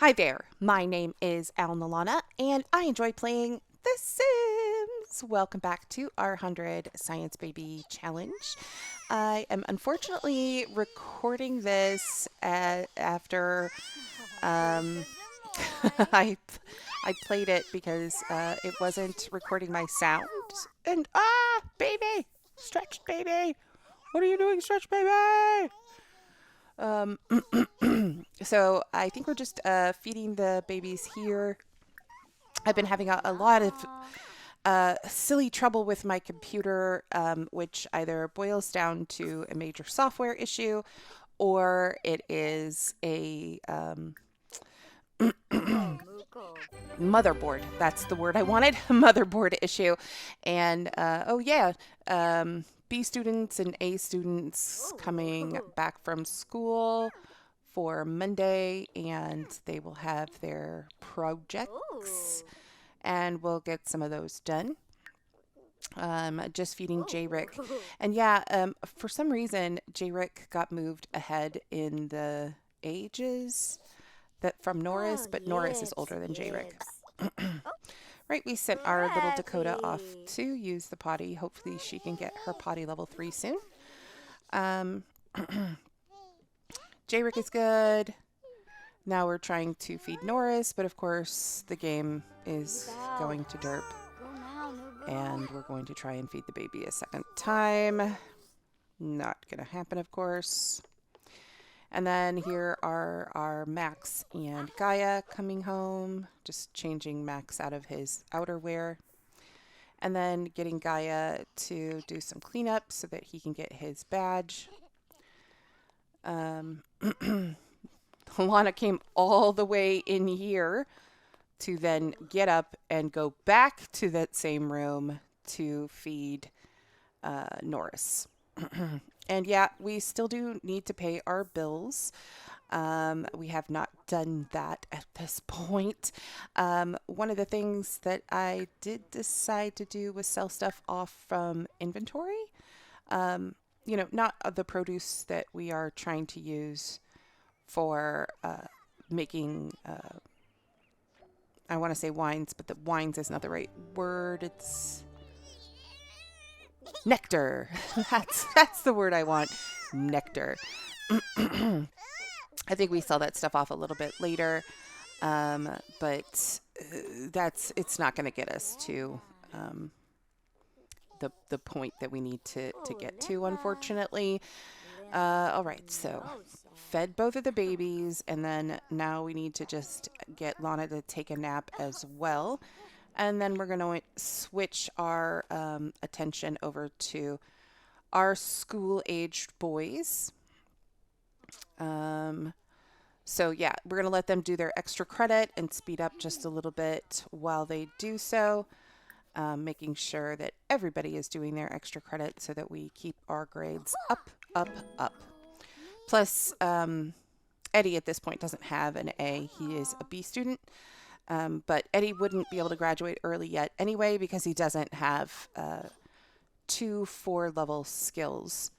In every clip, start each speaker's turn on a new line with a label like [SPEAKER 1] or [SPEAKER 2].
[SPEAKER 1] Hi there, my name is Alnilana, and I enjoy playing The Sims. Welcome back to our 100 Science Baby Challenge. I am unfortunately recording this after um, I I played it because it wasn't recording my sound. And baby, stretched baby, what are you doing, stretched baby? Um, so I think we're just feeding the babies here. I've been having a lot of silly trouble with my computer, which either boils down to a major software issue or it is a motherboard. That's the word I wanted. Motherboard issue. And B students and A students coming back from school for Monday, and they will have their projects, and we'll get some of those done. Just feeding J-Rick. And for some reason, J-Rick got moved ahead in the ages that from Norris, but Norris is older than J-Rick. Right, we sent our little Dakota off to use the potty. Hopefully she can get her potty level 3 soon. J-Rick is good. Now we're trying to feed Norris, but of course the game is going to derp. And we're going to try and feed the baby a second time. Not going to happen, of course. And then here are our Max and Gaia coming home, just changing Max out of his outerwear. And then getting Gaia to do some cleanup so that he can get his badge. Lana came all the way in here to then get up and go back to that same room to feed Norris. And yeah, we still do need to pay our bills. We have not done that at this point. One of the things that I did decide to do was sell stuff off from inventory. Not the produce that we are trying to use for making, I want to say wines, but the wines is not the right word. It's nectar. That's the word I want. Nectar. I think we sell that stuff off a little bit later, but it's not going to get us to the point that we need to get to, unfortunately. All right, so fed both of the babies, and then now we need to just get Lana to take a nap as well. And then we're going to switch our attention over to our school-aged boys. So yeah, we're going to let them do their extra credit and speed up just a little bit while they do so, making sure that everybody is doing their extra credit so that we keep our grades up, up, up. Plus, Eddie at this point doesn't have an A. He is a B student. But Eddie wouldn't be able to graduate early yet anyway because he doesn't have 2 4-level skills.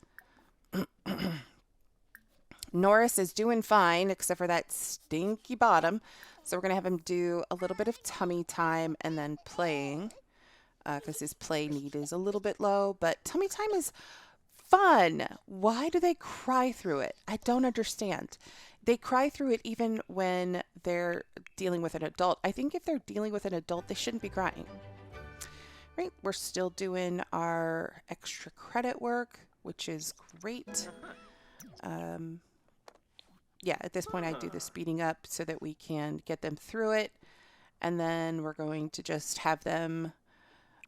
[SPEAKER 1] Norris is doing fine except for that stinky bottom. So we're going to have him do a little bit of tummy time and then playing because his play need is a little bit low. But tummy time is fun. Why do they cry through it? I don't understand. They cry through it even when they're dealing with an adult. I think if they're dealing with an adult, they shouldn't be crying. Right? We're still doing our extra credit work, which is great. At this point I do the speeding up so that we can get them through it. And then we're going to just have them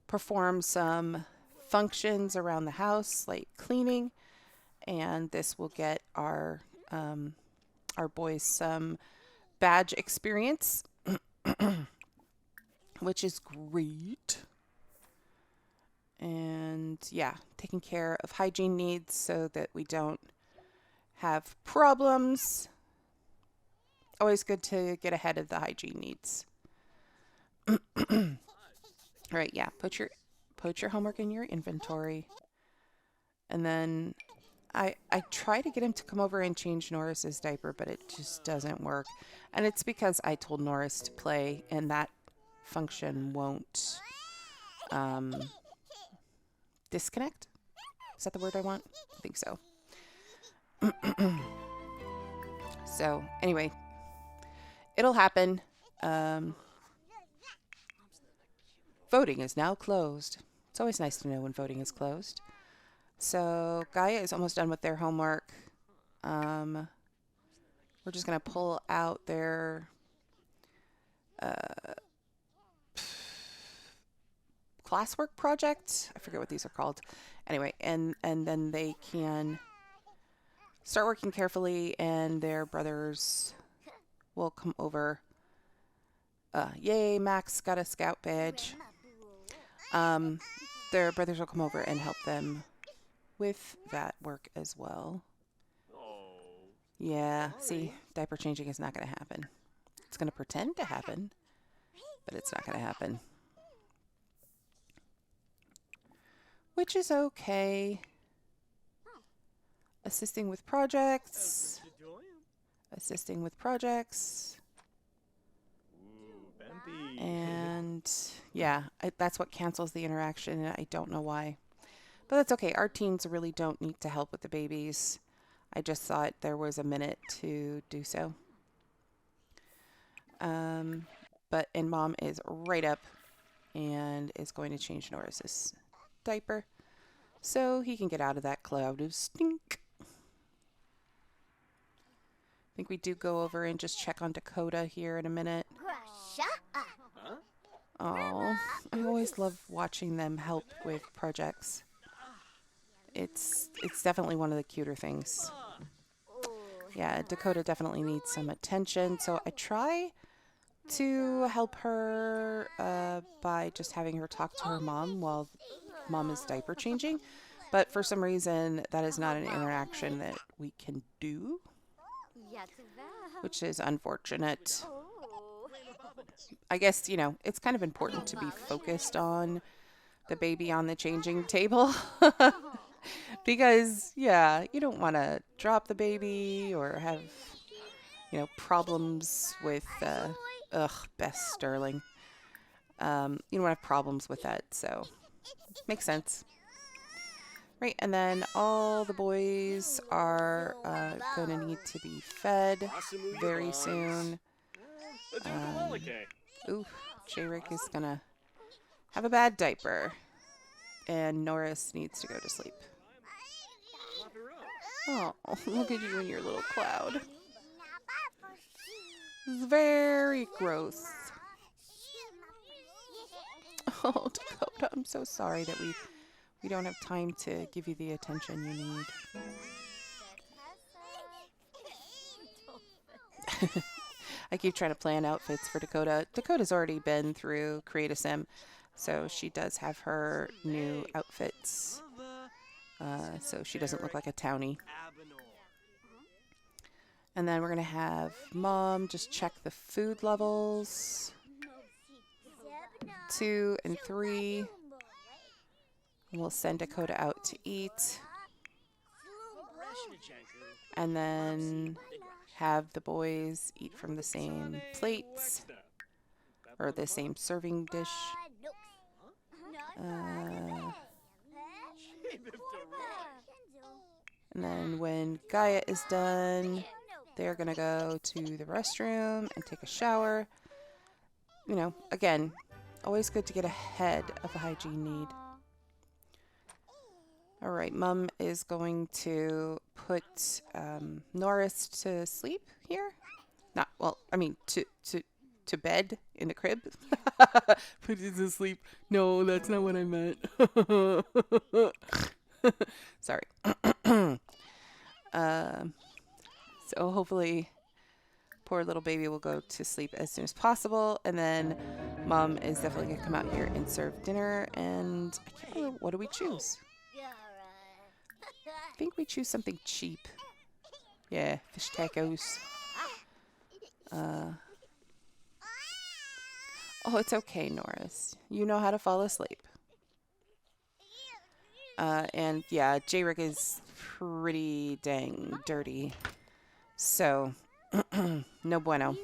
[SPEAKER 1] perform some functions around the house, like cleaning. And this will get our boys some badge experience, which is great. And yeah, taking care of hygiene needs so that we don't have problems. Always good to get ahead of the hygiene needs. All right, yeah, put your homework in your inventory. And then I try to get him to come over and change Norris's diaper, but it just doesn't work. And it's because I told Norris to play, and that function won't disconnect. Is that the word I want? I think so. So, anyway, it'll happen. Voting is now closed. It's always nice to know when voting is closed. So Gaia is almost done with their homework. We're just going to pull out their classwork project. I forget what these are called. Anyway, and then they can start working carefully, and their brothers will come over. Yay, Max got a scout badge. Their brothers will come over and help them with that work as well. Yeah, see, diaper changing is not going to happen. It's going to pretend to happen, but it's not going to happen. Which is okay. Assisting with projects. Assisting with projects. And yeah, that's what cancels the interaction, and I don't know why. But that's okay. Our teens really don't need to help with the babies. I just thought there was a minute to do so. And Mom is right up and is going to change Norris's diaper so he can get out of that cloud of stink. I think we do go over and just check on Dakota here in a minute. Oh, I always love watching them help with projects. It's definitely one of the cuter things. Yeah, Dakota definitely needs some attention, so I try to help her by just having her talk to her mom while Mom is diaper changing. But for some reason, that is not an interaction that we can do, which is unfortunate. I guess, you know, it's kind of important to be focused on the baby on the changing table. Because, yeah, you don't want to drop the baby or have, you know, problems with, Bess Sterling. You don't want to have problems with that, so makes sense. Right, and then all the boys are going to need to be fed very soon. J-Rick is going to have a bad diaper, and Norris needs to go to sleep. Oh, look at you in your little cloud. It's very gross. Oh, Dakota, I'm so sorry that we don't have time to give you the attention you need. I keep trying to plan outfits for Dakota. Dakota's already been through Create a Sim, so she does have her new outfits. So she doesn't look like a townie. And then we're going to have Mom just check the food levels. 2 and 3. And we'll send Dakota out to eat. And then have the boys eat from the same plates or the same serving dish. And then when Gaia is done, they're going to go to the restroom and take a shower. You know, again, always good to get ahead of a hygiene need. All right, Mom is going to put Norris to sleep here. Not, well, I mean, to bed in the crib. Put him to sleep. No, that's not what I meant. Sorry. So hopefully poor little baby will go to sleep as soon as possible, and then Mom is definitely going to come out here and serve dinner, and I can't remember, what do we choose? I think we choose something cheap. Yeah, fish tacos. Oh, it's okay, Norris. You know how to fall asleep. And yeah, J-Rick is pretty dang dirty. So, no bueno.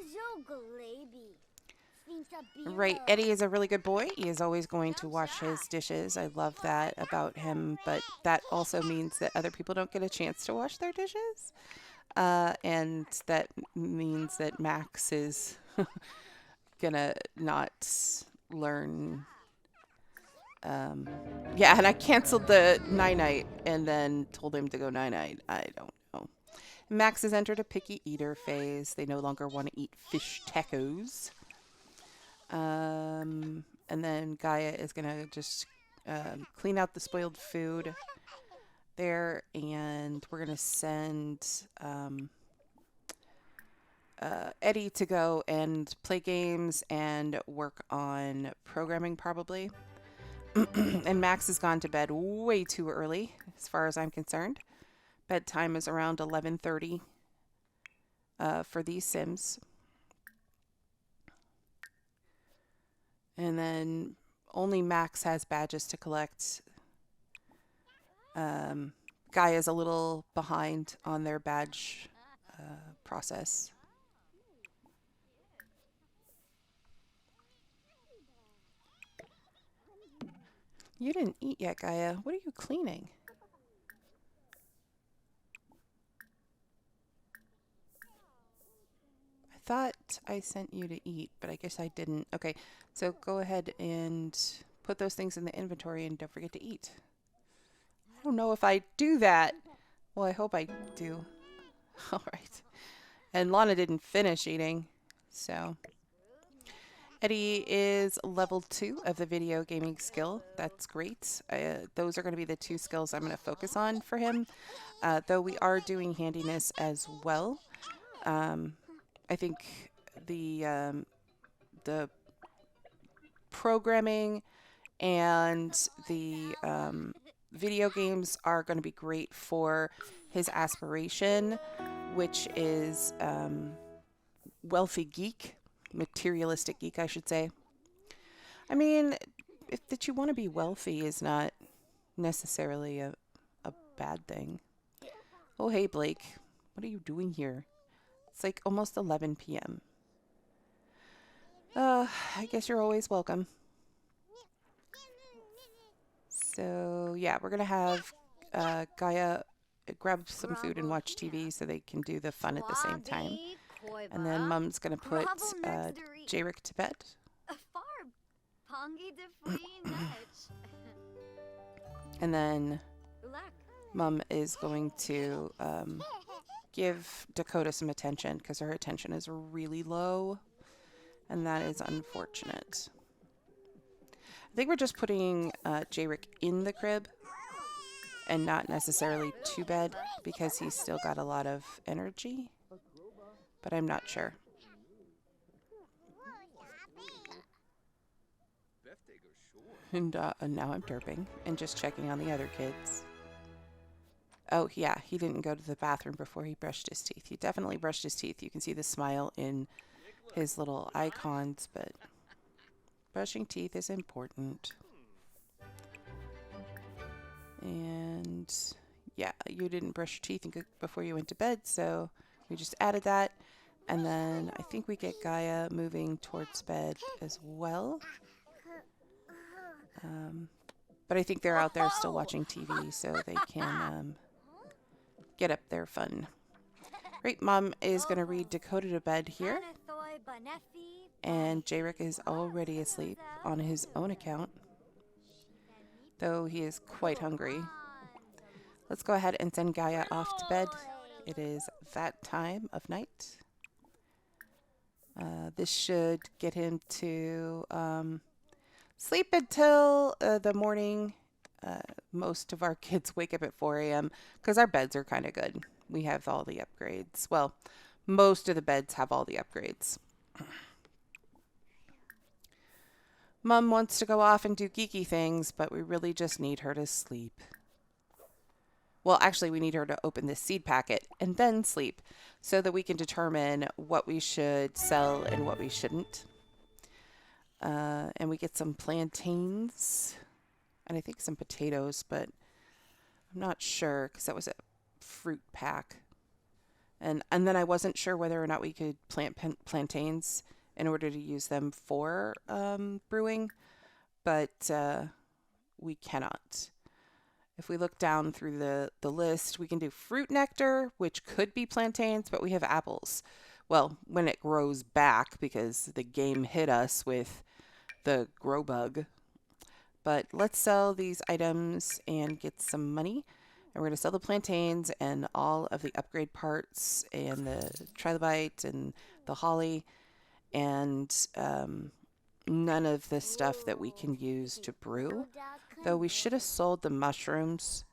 [SPEAKER 1] Right, Eddie is a really good boy. He is always going to wash his dishes. I love that about him, but that also means that other people don't get a chance to wash their dishes. And that means that Max is gonna not learn. Yeah, and I canceled the night and then told him to go night. I don't know. Max has entered a picky eater phase. They no longer want to eat fish tacos. And then Gaia is gonna just clean out the spoiled food there, and we're gonna send Eddie to go and play games and work on programming probably. And Max has gone to bed way too early as far as I'm concerned. Bedtime is around 11:30 for these Sims. And then only Max has badges to collect. Gaia's a little behind on their badge process. You didn't eat yet, Gaia. What are you cleaning? I thought I sent you to eat, but I guess I didn't. Okay, so go ahead and put those things in the inventory and don't forget to eat. I don't know if I do that. Well, I hope I do. All right. And Lana didn't finish eating, so... Eddie is level 2 of the video gaming skill. That's great. Those are going to be the 2 skills I'm going to focus on for him, though we are doing handiness as well. I think the programming and the video games are going to be great for his aspiration, which is wealthy geek. Materialistic geek, I should say. I mean, that you want to be wealthy is not necessarily a bad thing. Oh, hey, Blake. What are you doing here? It's like almost 11 p.m. I guess you're always welcome. So, yeah, we're going to have Gaia grab some food and watch TV so they can do the fun at the same time. And then Mom's going to put J-Rick to bed. And then Mom is going to give Dakota some attention because her attention is really low. And that is unfortunate. I think we're just putting J-Rick in the crib and not necessarily to bed because he's still got a lot of energy. But I'm not sure. And now I'm derping and just checking on the other kids. Oh, yeah, he didn't go to the bathroom before he brushed his teeth. He definitely brushed his teeth. You can see the smile in his little icons, but brushing teeth is important. And yeah, you didn't brush your teeth before you went to bed, so we just added that. And then I think we get Gaia moving towards bed as well. But I think they're out there still watching TV, so they can get up their fun. Right, Mom is going to read Dakota to bed here. And J-Rick is already asleep on his own account, though he is quite hungry. Let's go ahead and send Gaia off to bed. It is that time of night. This should get him to sleep until the morning. Most of our kids wake up at 4 a.m. because our beds are kind of good. We have all the upgrades. Well, most of the beds have all the upgrades. Mom wants to go off and do geeky things, but we really just need her to sleep. Well, actually, we need her to open this seed packet and then sleep so that we can determine what we should sell and what we shouldn't. And we get some plantains and I think some potatoes, but I'm not sure because that was a fruit pack. And then I wasn't sure whether or not we could plant plantains in order to use them for brewing, but we cannot. If we look down through the list, we can do fruit nectar, which could be plantains, but we have apples. Well, when it grows back, because the game hit us with the grow bug. But let's sell these items and get some money. And we're going to sell the plantains and all of the upgrade parts and the trilobite and the holly and none of the stuff that we can use to brew. Though we should have sold the mushrooms.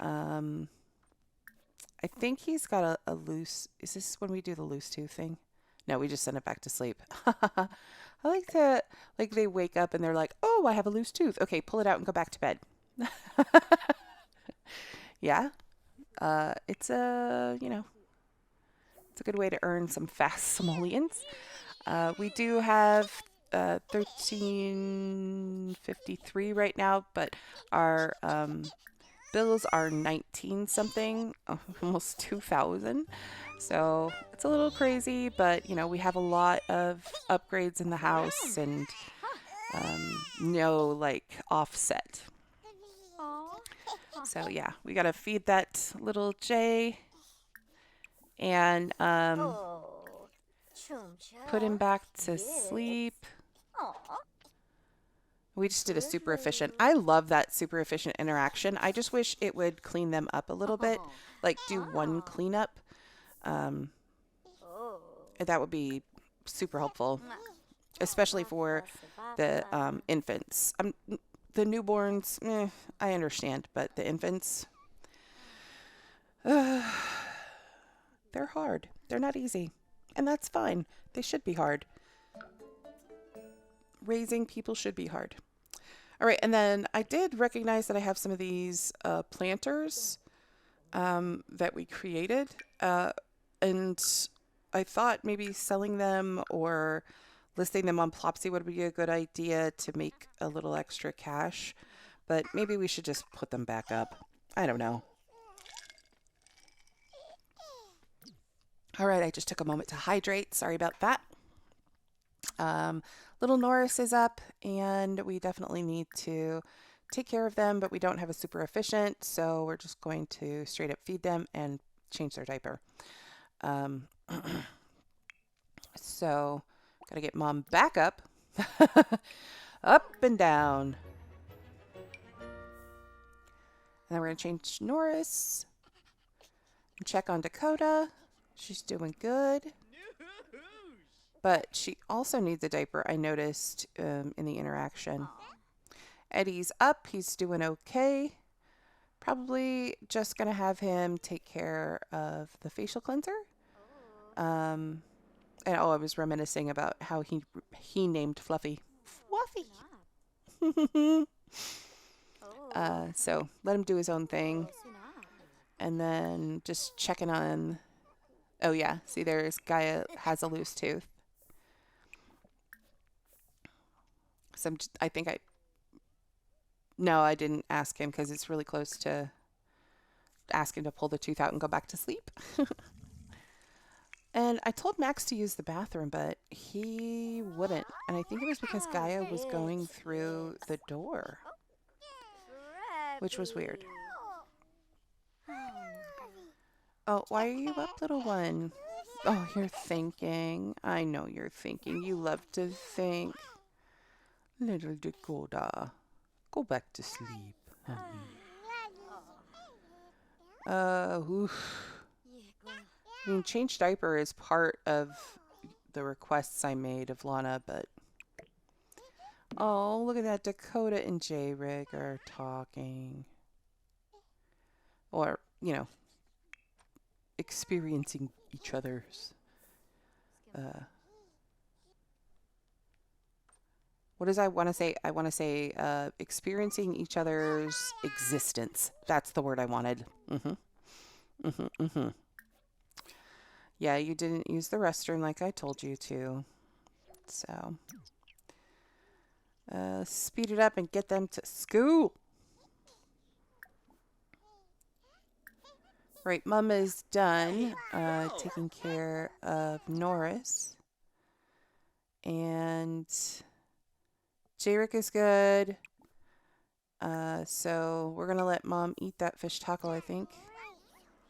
[SPEAKER 1] I think he's got a loose... Is this when we do the loose tooth thing? No, we just send it back to sleep. I like to... Like they wake up and they're like, oh, I have a loose tooth. Okay, pull it out and go back to bed. Yeah. It's a, you know, it's a good way to earn some fast simoleons. We do have 1353 right now, but our bills are 19 something, almost 2,000. So it's a little crazy, but you know, we have a lot of upgrades in the house and no like offset. So yeah, we gotta feed that little Jay and put him back to sleep. We just did a super efficient. I love that super efficient interaction. I just wish it would clean them up a little bit, like do one cleanup. That would be super helpful, especially for the infants. The newborns, I understand, but the infants, they're hard. They're not easy, and that's fine. They should be hard. Raising people should be hard. All right, and then I did recognize that I have some of these planters that we created, and I thought maybe selling them or listing them on Plopsy would be a good idea to make a little extra cash, but maybe we should just put them back up. I don't know. All right, I just took a moment to hydrate. Sorry about that. Little Norris is up, and we definitely need to take care of them, but we don't have a super efficient, so we're just going to straight up feed them and change their diaper. So... Gotta get Mom back up. Up and down. And then we're gonna change Norris. And check on Dakota. She's doing good. But she also needs a diaper, I noticed in the interaction. Eddie's up. He's doing okay. Probably just gonna have him take care of the facial cleanser. And I was reminiscing about how he named Fluffy. Fluffy. So let him do his own thing. And then just checking on... Oh yeah, see there's Gaia has a loose tooth. So No, I didn't ask him because it's really close to ask him to pull the tooth out and go back to sleep. And I told Max to use the bathroom, but he wouldn't. And I think it was because Gaia was going through the door, which was weird. Oh, why are you up, little one? Oh, you're thinking. I know you're thinking. You love to think. Little Dakota, go back to sleep, honey. Oof. I mean, change diaper is part of the requests I made of Lana, but... Oh, look at that. Dakota and J-Rig are talking. Or, you know, experiencing each other's... what does I want to say? I want to say experiencing each other's existence. That's the word I wanted. Yeah, you didn't use the restroom like I told you to. So, speed it up and get them to school. Right, Mom is done taking care of Norris. And J-Rick is good. So we're going to let Mom eat that fish taco, I think.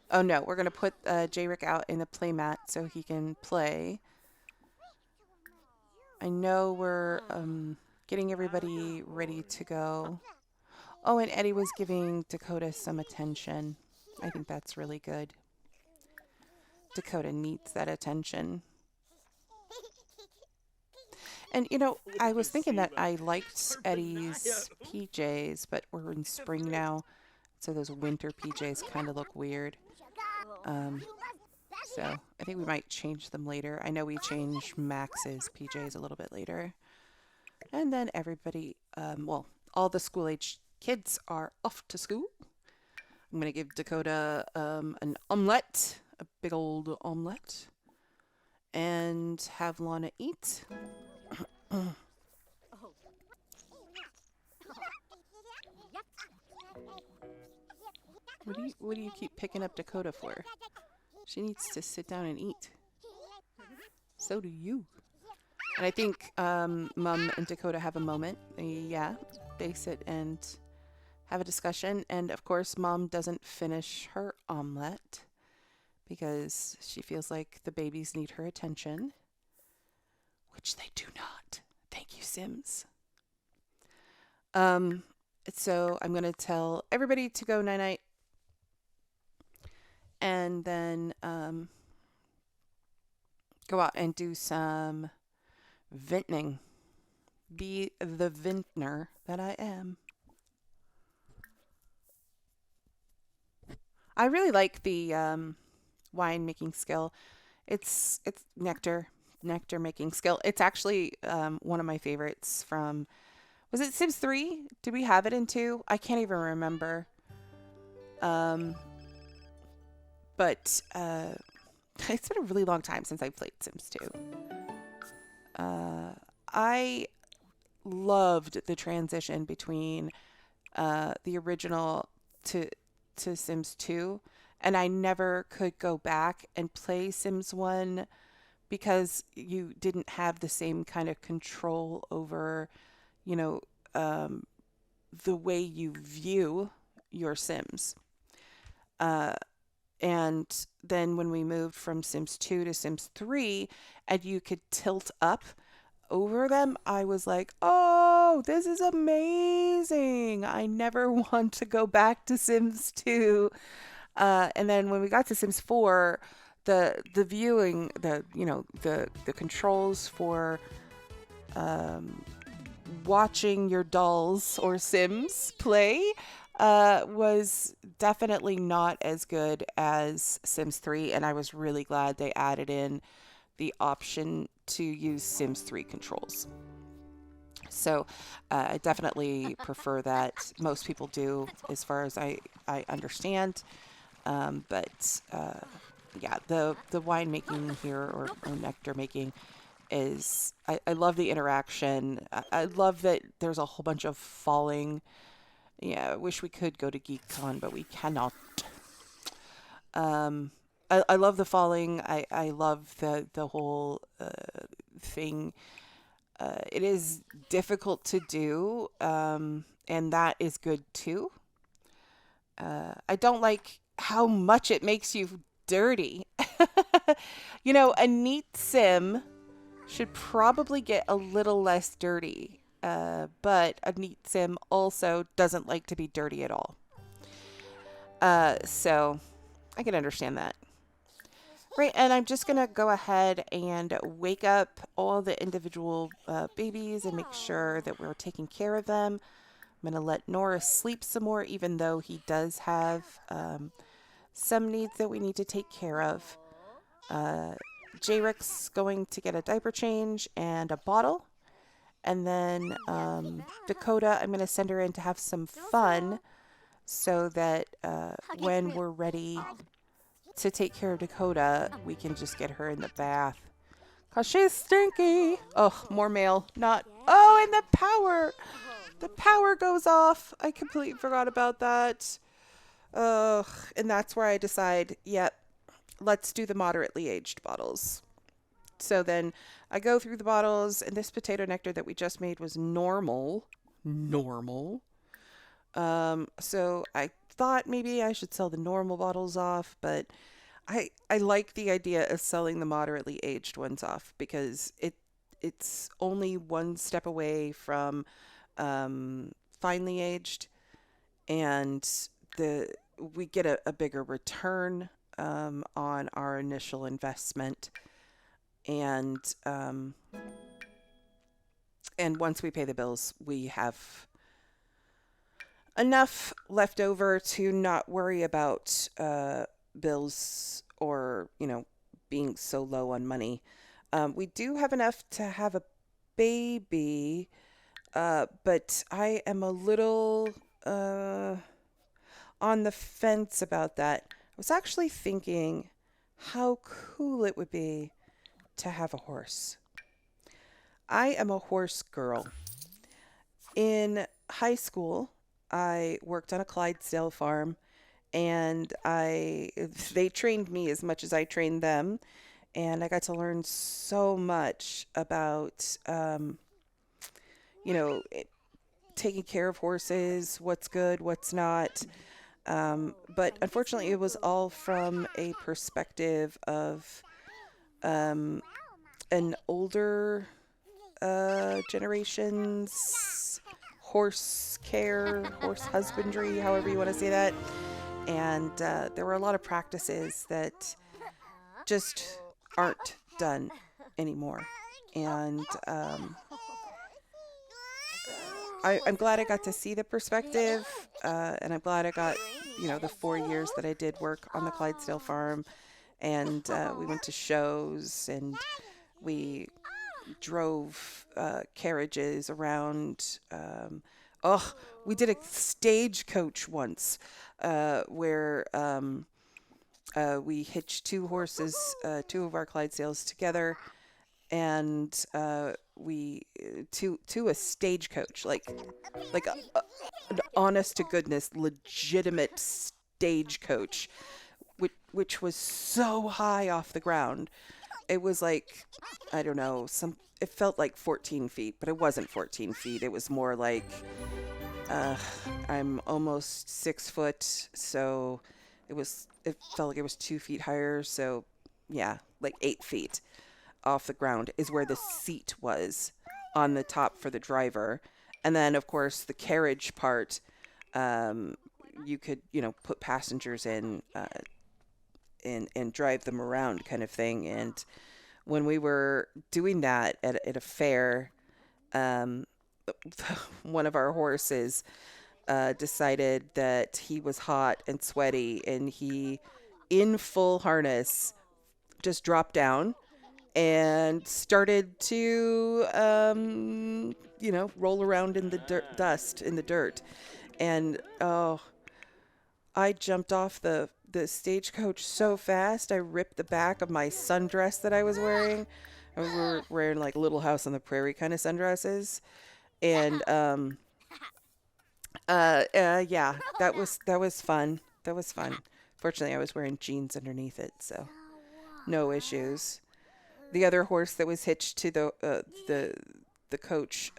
[SPEAKER 1] Oh, no, we're going to put J-Rick out in the play mat so he can play. I know we're getting everybody ready to go. Oh, and Eddie was giving Dakota some attention. I think that's really good. Dakota needs that attention. And, you know, I was thinking that I liked Eddie's PJs, but we're in spring now, so those winter PJs kind of look weird. So I think we might change them later. I know we change Max's PJs a little bit later. And then everybody, well, all the school-age kids are off to school. I'm going to give Dakota an omelette, a big old omelette, and have Lana eat. What do you keep picking up Dakota for? She needs to sit down and eat. So do you. And I think Mom and Dakota have a moment. They sit and have a discussion. And of course, Mom doesn't finish her omelet because she feels like the babies need her attention, which they do not. Thank you, Sims. So I'm going to tell everybody to go night-night. And then go out and do some vintning. Be the vintner that I am. I really like the wine making skill. It's nectar making skill. It's actually one of my favorites from, was it Sims 3? Did we have it in 2? I can't even remember. But it's been a really long time since I played Sims 2. I loved the transition between the original to Sims 2, and I never could go back and play Sims 1 because you didn't have the same kind of control over, you know, the way you view your Sims. And then when we moved from Sims 2 to Sims 3 and you could tilt up over them, I was like, oh, this is amazing. I never want to go back to Sims 2. And then when we got to Sims 4, the viewing, the controls for watching your dolls or Sims play was definitely not as good as Sims 3, and I was really glad they added in the option to use Sims 3 controls. So I definitely prefer that. Most people do, as far as I understand. But the wine making here, or nectar making, is, I love the interaction. I love that there's a whole bunch of falling. Yeah, I wish we could go to GeekCon, but we cannot. I love the falling. I love the whole thing. It is difficult to do, and that is good too. I don't like how much it makes you dirty. You know, a neat sim should probably get a little less dirty. But a neat sim also doesn't like to be dirty at all. So I can understand that. Right, and I'm just going to go ahead and wake up all the individual babies and make sure that we're taking care of them. I'm going to let Norris sleep some more, even though he does have some needs that we need to take care of. J-Rick's going to get a diaper change and a bottle. And then Dakota, I'm going to send her in to have some fun so that when we're ready to take care of Dakota, we can just get her in the bath. Because she's stinky. Oh, more mail. Not. Oh, and the power. The power goes off. I completely forgot about that. And that's where I decide, yep, let's do the moderately aged bottles. So then I go through the bottles, and this potato nectar that we just made was normal. Normal. So I thought maybe I should sell the normal bottles off, but I like the idea of selling the moderately aged ones off because it's only one step away from finely aged, and the we get a bigger return on our initial investment, and once we pay the bills, we have enough left over to not worry about bills or being so low on money. We do have enough to have a baby, but I am a little on the fence about that. I was actually thinking how cool it would be to have a horse. I am a horse girl. In high school, I worked on a Clydesdale farm, and they trained me as much as I trained them, and I got to learn so much about taking care of horses, what's good, what's not. But unfortunately, it was all from a perspective of an older generation's horse care, horse husbandry, however you want to say that. And there were a lot of practices that just aren't done anymore. And I'm glad I got to see the perspective, and I'm glad I got, the 4 years that I did work on the Clydesdale farm, and we went to shows, and we drove carriages around. We did a stagecoach once, where we hitched two horses, two of our Clydesdales together, and we to a stagecoach, like an honest to goodness legitimate stagecoach, which was so high off the ground. It was like, I don't know, it felt like 14 feet, but it wasn't 14 feet. It was more like I'm almost 6 foot, so it felt like it was 2 feet higher. So yeah, like 8 feet off the ground is where the seat was on the top for the driver. And then, of course, the carriage part, you could, put passengers in and drive them around kind of thing. And when we were doing that at a fair, one of our horses decided that he was hot and sweaty, and he, in full harness, just dropped down and started to, roll around in the dust, in the dirt. And I jumped off the stagecoach so fast, I ripped the back of my sundress that I was wearing. And we were wearing like Little House on the Prairie kind of sundresses. And yeah, that was fun. That was fun. Fortunately, I was wearing jeans underneath it, so no issues. The other horse that was hitched to the coach,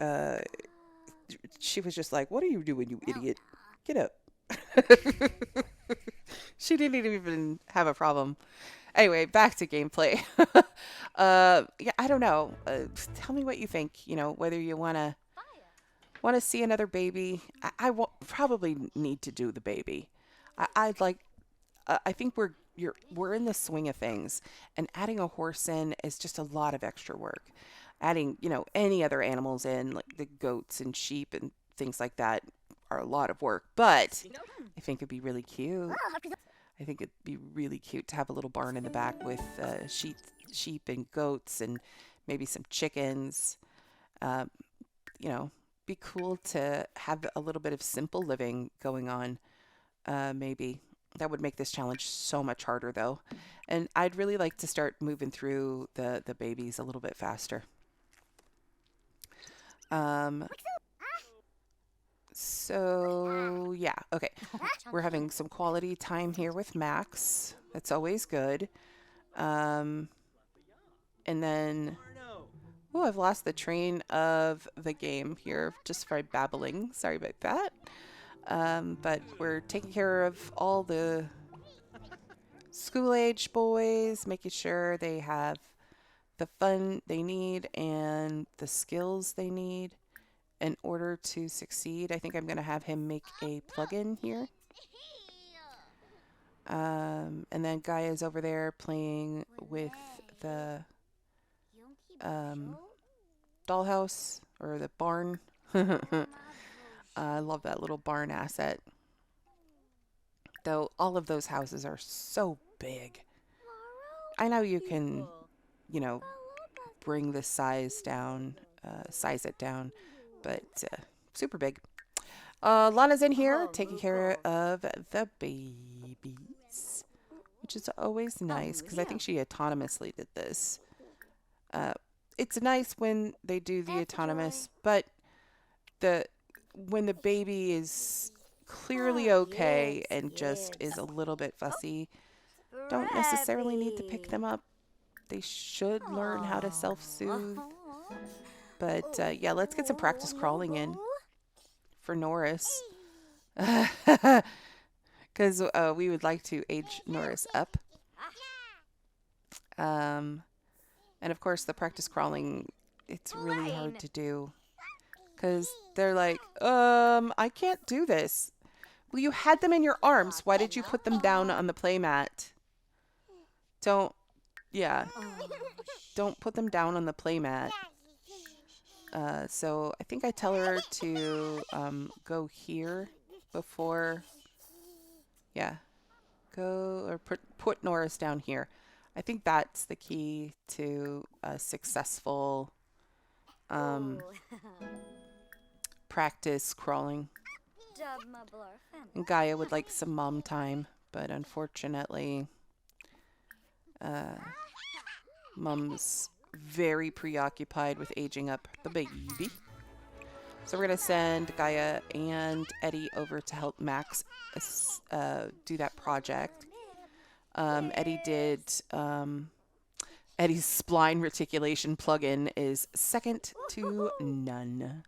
[SPEAKER 1] she was just like, "What are you doing, you idiot? Get up." She didn't even have a problem. Anyway, back to gameplay. Yeah, I don't know. Tell me what you think. Whether you want to see another baby. I will probably need to do the baby. I'd like. I think we're in the swing of things, and adding a horse in is just a lot of extra work. Adding any other animals in, like the goats and sheep and things like that, are a lot of work. But I think it'd be really cute. I think it'd be really cute to have a little barn in the back with sheep and goats and maybe some chickens. Be cool to have a little bit of simple living going on. Maybe that would make this challenge so much harder, though. And I'd really like to start moving through the babies a little bit faster. So, yeah, okay. We're having some quality time here with Max. That's always good. And then, oh, I've lost the train of the game here just by babbling. Sorry about that. But we're taking care of all the school-age boys, making sure they have the fun they need and the skills they need in order to succeed. I think I'm going to have him make a plugin here. And then Gaia's over there playing with the dollhouse or the barn. I love that little barn asset. Though all of those houses are so big. I know you can, you know, bring the size down, size it down, but super big. Lana's in here taking care of the babies, which is always nice because I think she autonomously did this. It's nice when they do the autonomous, but when the baby is clearly okay and just is a little bit fussy, don't necessarily need to pick them up. They should learn how to self-soothe. But yeah, let's get some practice crawling in for Norris. Because we would like to age Norris up. And of course, the practice crawling, it's really hard to do. Because they're like, I can't do this. Well, you had them in your arms. Why did you put them down on the playmat? Don't put them down on the playmat. So I think I tell her to go here before, go or put Norris down here. I think that's the key to a successful practice crawling. And Gaia would like some mom time, but unfortunately, Mom's very preoccupied with aging up the baby. So we're going to send Gaia and Eddie over to help Max do that project. Eddie did... Eddie's spline reticulation plugin is second to none.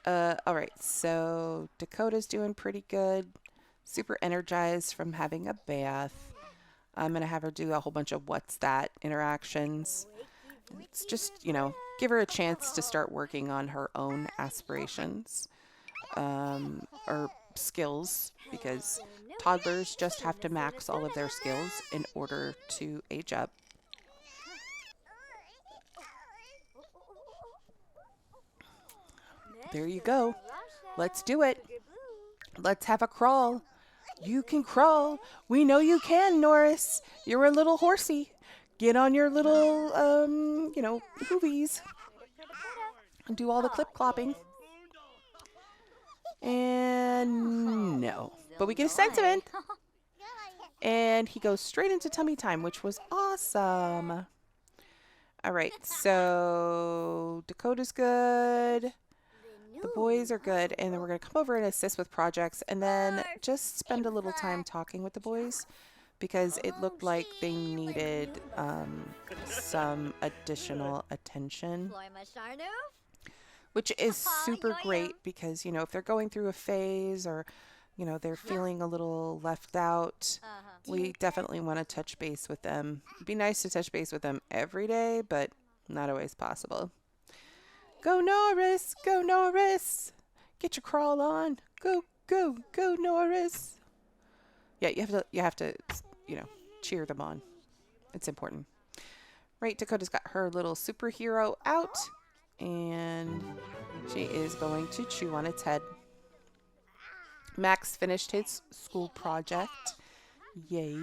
[SPEAKER 1] All right, so Dakota's doing pretty good. Super energized from having a bath. I'm going to have her do a whole bunch of what's that interactions. It's just, you know, give her a chance to start working on her own aspirations or skills, because toddlers just have to max all of their skills in order to age up. There you go. Let's do it. Let's have a crawl. You can crawl. We know you can, Norris. You're a little horsey. Get on your little, you know, hoovies and do all the clip clopping. And no. But we get a sentiment. And he goes straight into tummy time, which was awesome. All right, so Dakota's good. The boys are good, and then we're going to come over and assist with projects, and then just spend a little time talking with the boys, because it looked like they needed some additional attention, which is super great, because, you know, if they're going through a phase or, you know, they're feeling a little left out, we definitely want to touch base with them. It'd be nice to touch base with them every day, but not always possible. Go Norris! Go Norris! Get your crawl on! Go, go, go Norris! Yeah, you have to, you know, cheer them on. It's important. Right, Dakota's got her little superhero out, and she is going to chew on its head. Max finished his school project. Yay!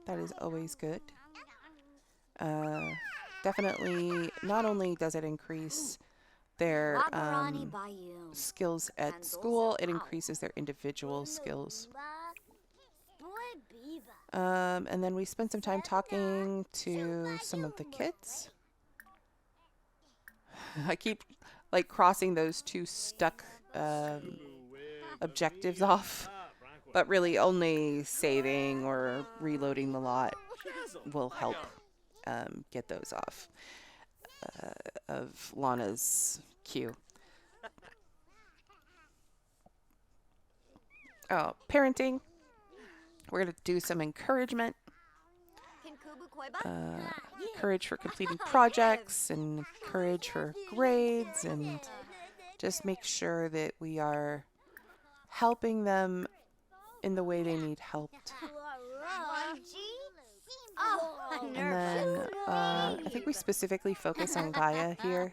[SPEAKER 1] That is always good. Definitely, not only does it increase their skills at school, it increases their individual skills. And then we spent some time talking to some of the kids. I keep like crossing those two stuck objectives off, but really only saving or reloading the lot will help get those off of Lana's queue. Oh, parenting. We're going to do some encouragement. Encourage for completing projects and encourage for grades, and just make sure that we are helping them in the way they need helped. And then I think we specifically focus on Gaia here.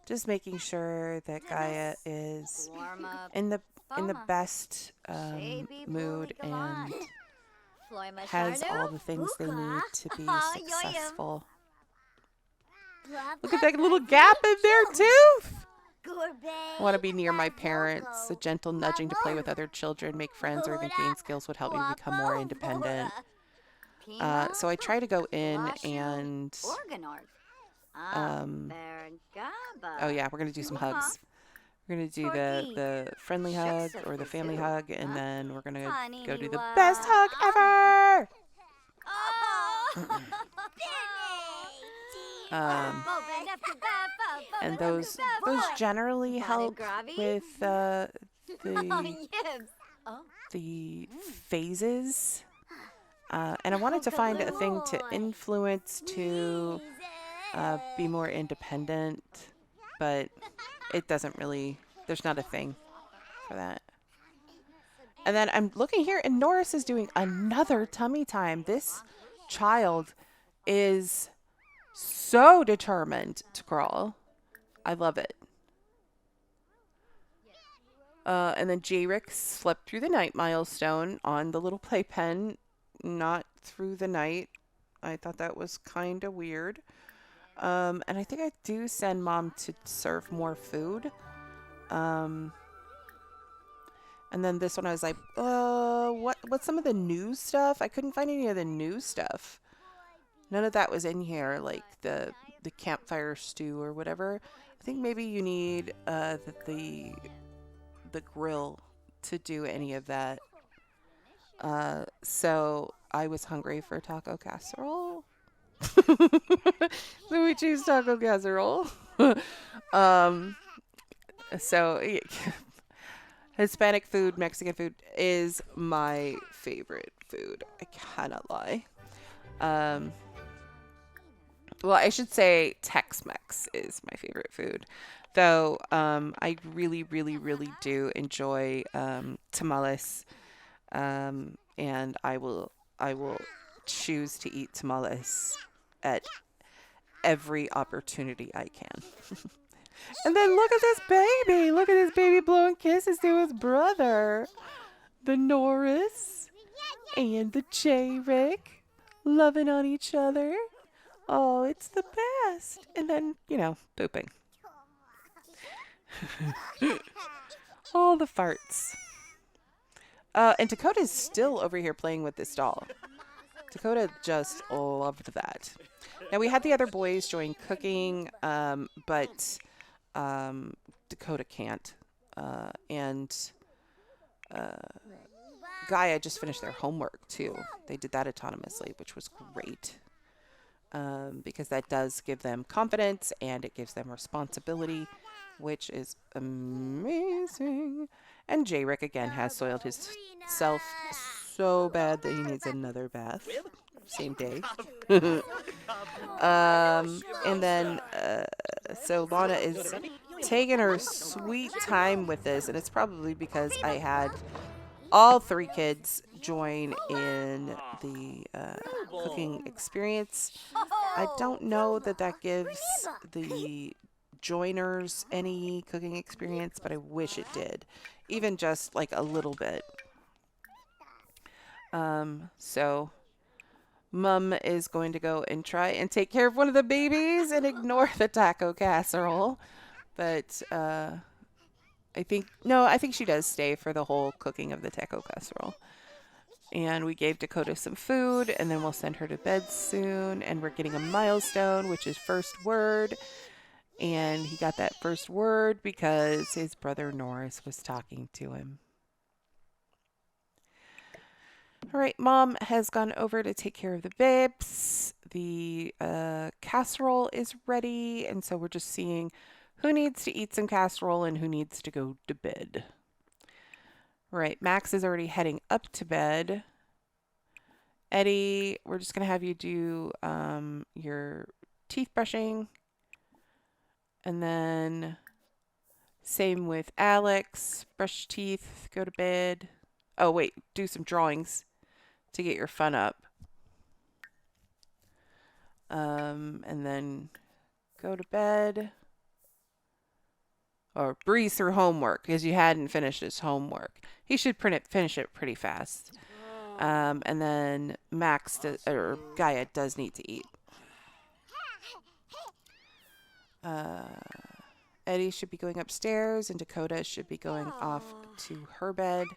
[SPEAKER 1] Just making sure that Gaia is in the best mood and has all the things they need to be successful. Look at that little gap in their tooth. I want to be near my parents. A gentle nudging to play with other children, make friends, or even gain skills would help me become more independent. So I try to go in and oh yeah, we're gonna do some hugs. We're gonna do the friendly hug or the family hug, and then we're gonna go do the best hug ever. And those generally help with the phases. And I wanted to find a thing to influence to be more independent, but it doesn't really, there's not a thing for that. And then I'm looking here, and Norris is doing another tummy time. This child is so determined to crawl. I love it. And then J-Rick slept through the night milestone on the little playpen, not through the night. I thought that was kind of weird. And I think I do send Mom to serve more food. And then this one I was like, what's some of the news stuff? I couldn't find any of the news stuff. None of that was in here, like the campfire stew or whatever. I think maybe you need the grill to do any of that. So I was hungry for taco casserole. So we choose taco casserole. So Hispanic food, Mexican food is my favorite food. I cannot lie. Well, I should say Tex-Mex is my favorite food. Though I really, really, really do enjoy tamales. And I will choose to eat tamales at every opportunity I can. And then look at this baby. Look at this baby blowing kisses to his brother. The Norris and the J-Rick loving on each other. Oh, it's the best. And then, pooping. All the farts. And Dakota's still over here playing with this doll. Dakota just loved that. Now, we had the other boys join cooking, but Dakota can't. And Gaia just finished their homework, too. They did that autonomously, which was great. Because that does give them confidence, and it gives them responsibility, which is amazing. And J-Rick, again, has soiled himself so bad that he needs another bath. Same day. And then, so Lana is taking her sweet time with this, and it's probably because I had all 3 kids join in the cooking experience. I don't know that gives the joiners any cooking experience, but I wish it did. Even just like a little bit. So Mom is going to go and try and take care of one of the babies and ignore the taco casserole. But I think she does stay for the whole cooking of the taco casserole. And we gave Dakota some food, and then we'll send her to bed soon. And we're getting a milestone, which is first word. And he got that first word because his brother Norris was talking to him. All right, Mom has gone over to take care of the babes. The casserole is ready, and so we're just seeing who needs to eat some casserole and who needs to go to bed. Right, Max is already heading up to bed. Eddie, we're just going to have you do your teeth brushing. And then same with Alex. Brush teeth, go to bed. Oh, wait, do some drawings to get your fun up. And then go to bed. Or breeze through homework because you hadn't finished his homework. He should finish it pretty fast. And then Gaia does need to eat. Eddie should be going upstairs and Dakota should be going off to her bed.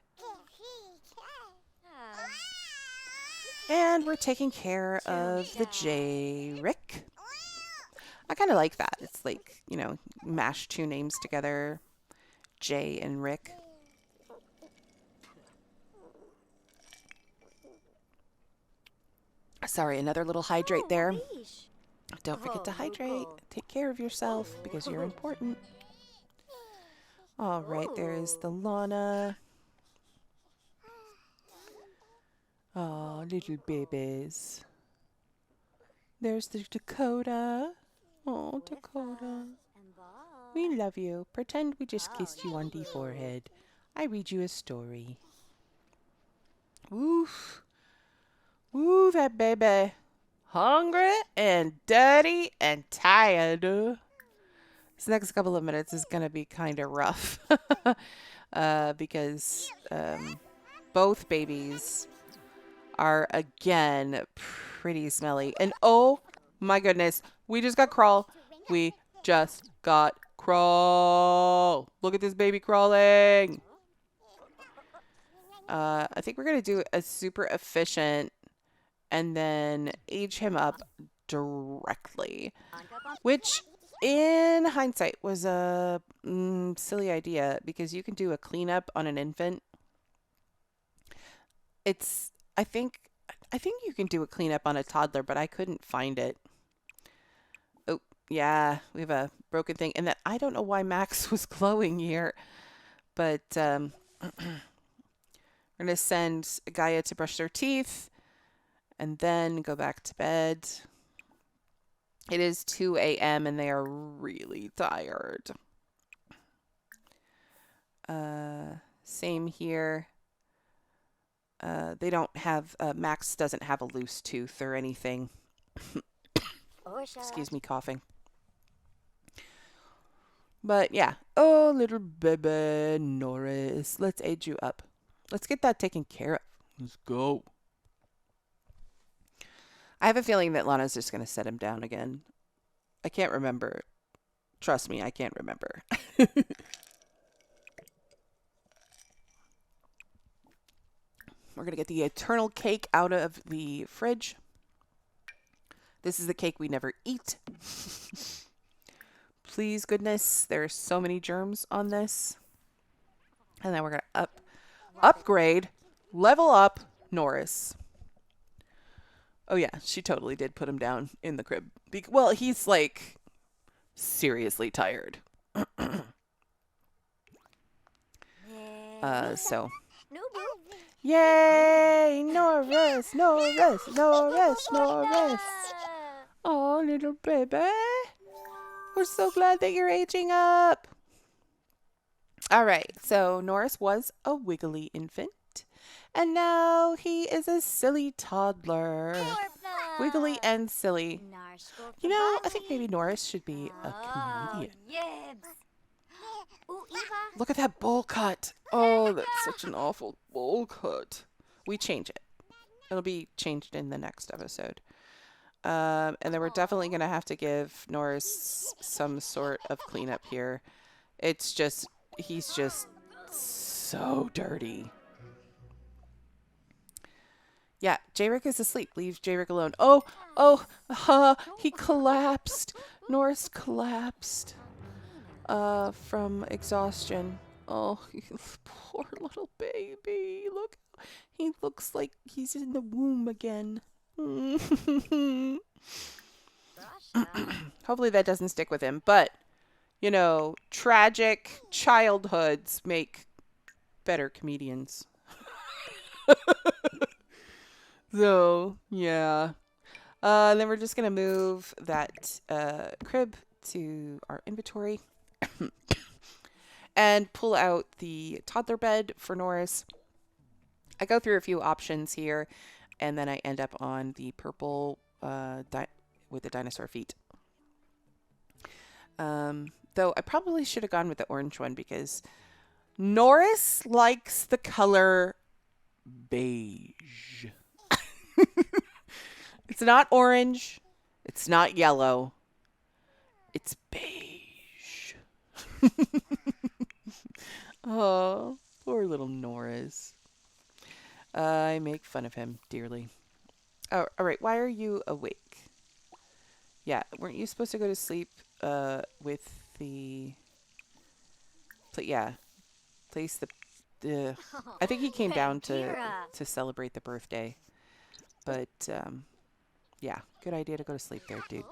[SPEAKER 1] And we're taking care of the J-Rick. I kind of like that. It's like, you know, mash two names together. Jay and Rick. Sorry, another little hydrate there. Don't forget to hydrate. Take care of yourself because you're important. All right, there is the Lana. Oh, little babies. There's the Dakota. Oh, Dakota. We love you. Pretend we just kissed you on the forehead. I read you a story. Oof. Ooh, that baby. Hungry and dirty and tired. This next couple of minutes is going to be kind of rough. Because both babies are, again, pretty smelly. And oh, my goodness. We just got Crawl. We just got Crawl. Look at this baby crawling. I think we're going to do a super efficient and then age him up directly, which in hindsight was a silly idea because you can do a cleanup on an infant. I think you can do a cleanup on a toddler, but I couldn't find it. Oh, yeah, we have a broken thing. And that I don't know why Max was glowing here, but we're going to send Gaia to brush their teeth. And then go back to bed. It is 2 a.m. and they are really tired. Same here. They don't have, Max doesn't have a loose tooth or anything. Excuse me, coughing. But yeah. Oh, little baby Norris. Let's age you up. Let's get that taken care of. Let's go. I have a feeling that Lana's just going to set him down again. I can't remember. Trust me, I can't remember. We're going to get the eternal cake out of the fridge. This is the cake we never eat. Please, goodness, there are so many germs on this. And then we're going to upgrade, level up Norris. Oh, yeah, she totally did put him down in the crib. Well, he's, like, seriously tired. So. Yay! Norris! Norris! Norris! Norris! Oh, little baby. We're so glad that you're aging up. All right, so Norris was a wiggly infant. And now he is a silly toddler. Wiggly and silly. You know, I think maybe Norris should be a comedian. Look at that bowl cut. Oh, that's such an awful bowl cut. We change it. It'll be changed in the next episode. And then we're definitely going to have to give Norris some sort of cleanup here. It's just, he's just so dirty. Yeah, J-Rick is asleep. Leave J-Rick alone. Oh, he collapsed. Norris collapsed from exhaustion. Oh, poor little baby. Look, he looks like he's in the womb again. Hopefully that doesn't stick with him. But, you know, tragic childhoods make better comedians. So, yeah. Then we're just going to move that crib to our inventory and pull out the toddler bed for Norris. I go through a few options here, and then I end up on the purple with the dinosaur feet. Though I probably should have gone with the orange one because Norris likes the color beige. It's not orange. It's not yellow. It's beige. Oh, poor little Norris. I make fun of him dearly. Oh, all right. Why are you awake? Yeah, weren't you supposed to go to sleep with the... Yeah, place the... I think he came down to celebrate the birthday. But, yeah, good idea to go to sleep there, dude.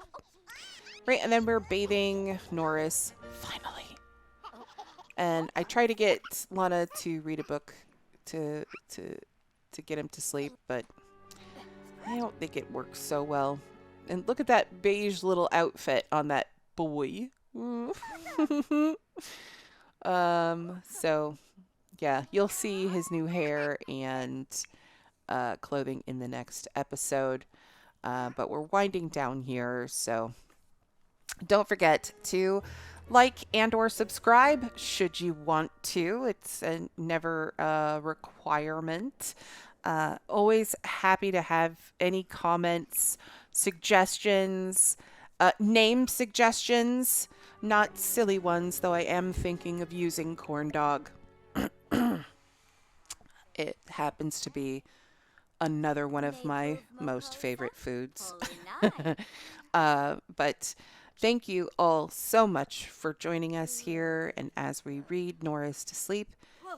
[SPEAKER 1] Right, and then we're bathing Norris, finally. And I try to get Lana to read a book to get him to sleep, but I don't think it works so well. And look at that beige little outfit on that boy. So, yeah, you'll see his new hair and clothing in the next episode. But we're winding down here, so don't forget to like and or subscribe should you want to. It's a never requirement. Always happy to have any comments, suggestions, name suggestions, not silly ones, though I am thinking of using corn dog. It happens to be another one of my most favorite foods. But thank you all so much for joining us here. And as we read Norris to sleep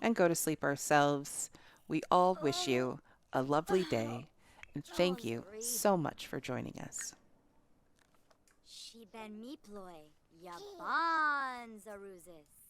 [SPEAKER 1] and go to sleep ourselves, we all wish you a lovely day. And thank you so much for joining us. She ben miploy, yaban zaruzis.